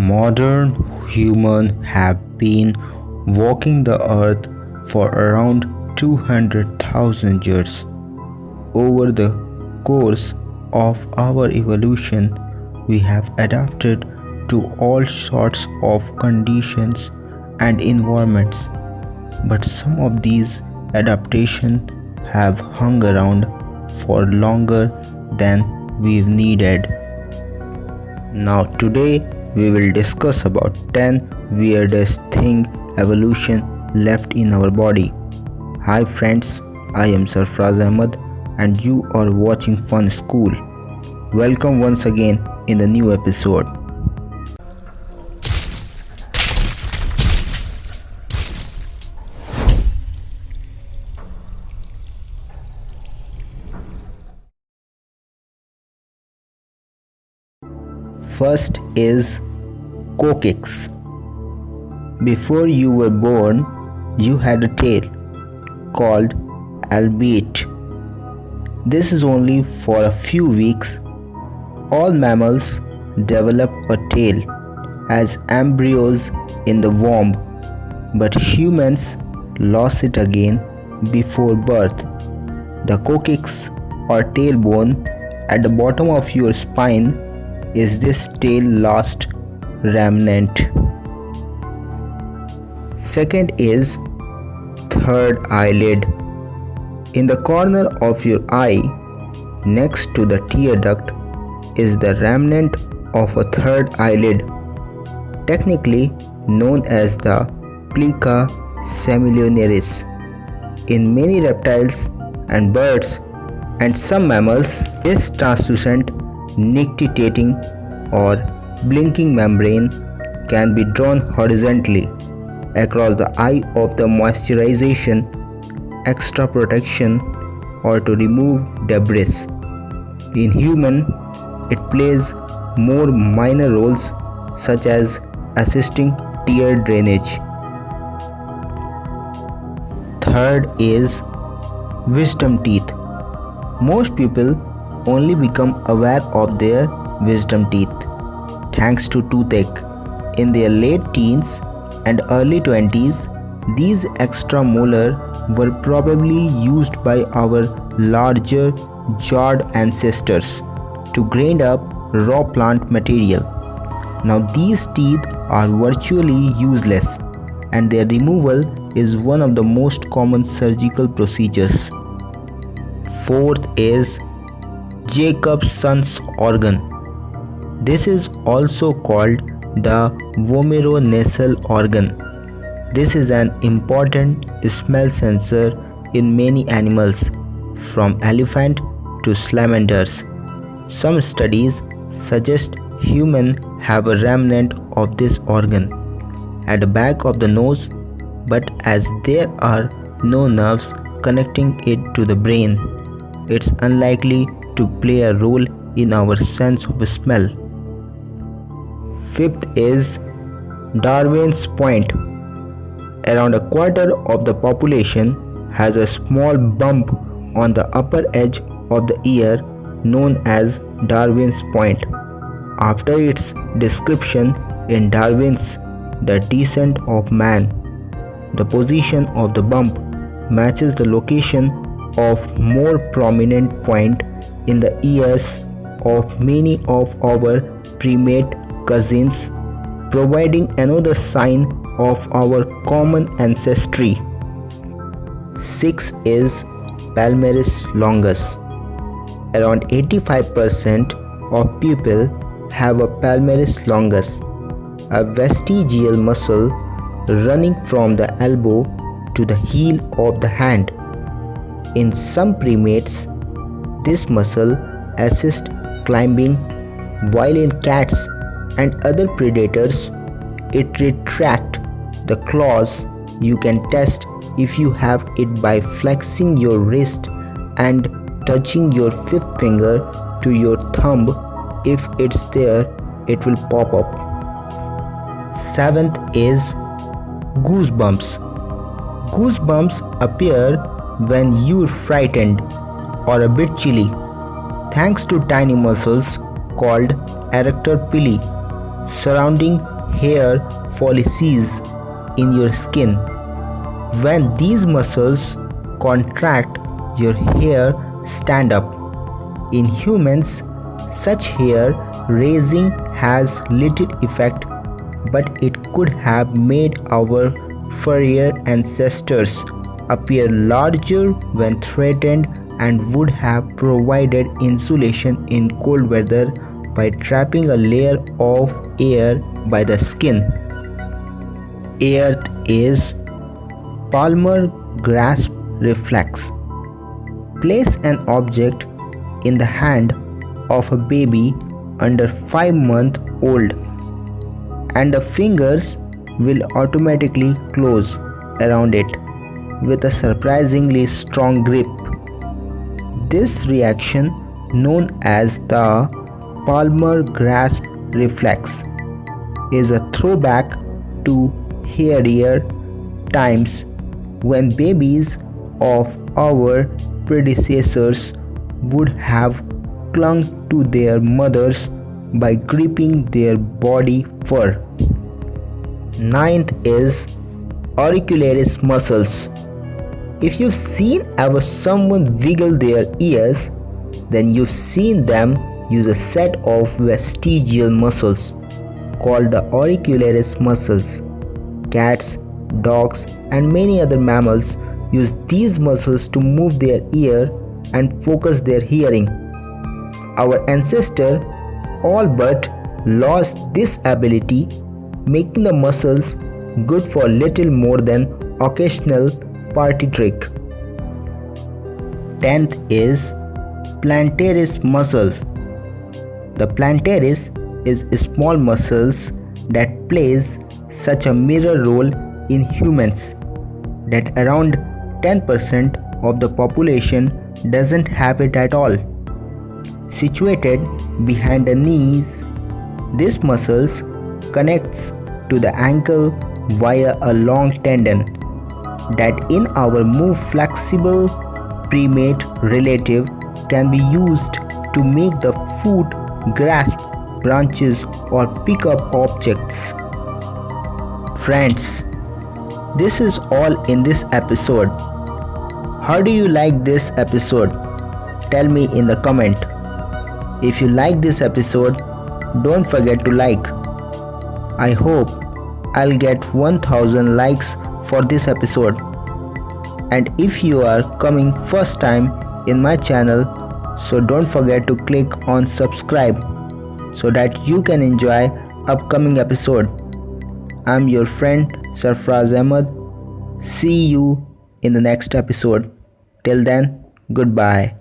Modern humans have been walking the earth for around 200,000 years. Over the course of our evolution, we have adapted to all sorts of conditions and environments, but some of these adaptations have hung around for longer than we've needed. Now today we will discuss about 10 weirdest thing evolution left in our body. Hi friends, I am Sarfraz Ahmed and you are watching Fun School. Welcome once again in the new episode. First is coccyx. Before you were born, you had a tail called albeit. This is only for a few weeks. All mammals develop a tail as embryos in the womb, but humans lost it again before birth. The coccyx or tailbone at the bottom of your spine is this tail lost remnant. Second is third eyelid. In the corner of your eye, next to the tear duct, is the remnant of a third eyelid, technically known as the plica semilunaris. In many reptiles and birds and some mammals, this translucent nictitating or blinking membrane can be drawn horizontally across the eye of the moisturization, extra protection, or to remove debris. In human, it plays more minor roles such as assisting tear drainage. Third is wisdom teeth. Most people only become aware of their wisdom teeth thanks to toothache. In their late teens and early 20s, these extra molar were probably used by our larger jawed ancestors to grind up raw plant material. Now these teeth are virtually useless and their removal is one of the most common surgical procedures. Fourth is Jacobson's organ. This is also called the vomeronasal organ. This is an important smell sensor in many animals, from elephant to salamanders. Some studies suggest humans have a remnant of this organ at the back of the nose, but as there are no nerves connecting it to the brain, it's unlikely to play a role in our sense of smell. Fifth is Darwin's point. Around a quarter of the population has a small bump on the upper edge of the ear known as Darwin's point, after its description in Darwin's The Descent of Man. The position of the bump matches the location of more prominent point in the ears of many of our primate cousins, providing another sign of our common ancestry. 6 is palmaris longus. Around 85% of people have a palmaris longus, a vestigial muscle running from the elbow to the heel of the hand. In some primates, this muscle assists climbing, while in cats and other predators, it retracts the claws. You can test if you have it by flexing your wrist and touching your fifth finger to your thumb. If it's there, it will pop up. Seventh is goosebumps. Goosebumps appear when you're frightened or a bit chilly, thanks to tiny muscles called arrector pili surrounding hair follicles in your skin. When these muscles contract, your hair stand up. In humans, such hair raising has little effect, but it could have made our furrier ancestors appear larger when threatened and would have provided insulation in cold weather by trapping a layer of air by the skin. Earth is palmar grasp reflex. Place an object in the hand of a baby under 5 months old and the fingers will automatically close around it with a surprisingly strong grip. This reaction, known as the palmar grasp reflex, is a throwback to hairier times when babies of our predecessors would have clung to their mothers by gripping their body fur. Ninth is auricularis muscles. If you've seen ever someone wiggle their ears, then you've seen them use a set of vestigial muscles called the auricularis muscles. Cats, dogs, and many other mammals use these muscles to move their ear and focus their hearing. Our ancestors all but lost this ability, making the muscles good for little more than occasional party trick. 10th is plantaris muscles. The plantaris is small muscles that plays such a mirror role in humans that around 10% of the population doesn't have it at all. Situated behind the knees, this muscles connects to the ankle via a long tendon that in our more flexible primate relative can be used to make the foot grasp branches or pick up objects. Friends, this is all in this episode. How do you like this episode? Tell me in the comment. If you like this episode, don't forget to like. I hope I'll get 1000 likes for this episode. And if you are coming first time in my channel, so don't forget to click on subscribe so that you can enjoy upcoming episode. I'm your friend Sarfraz Ahmed. See you in the next episode. Till then, goodbye.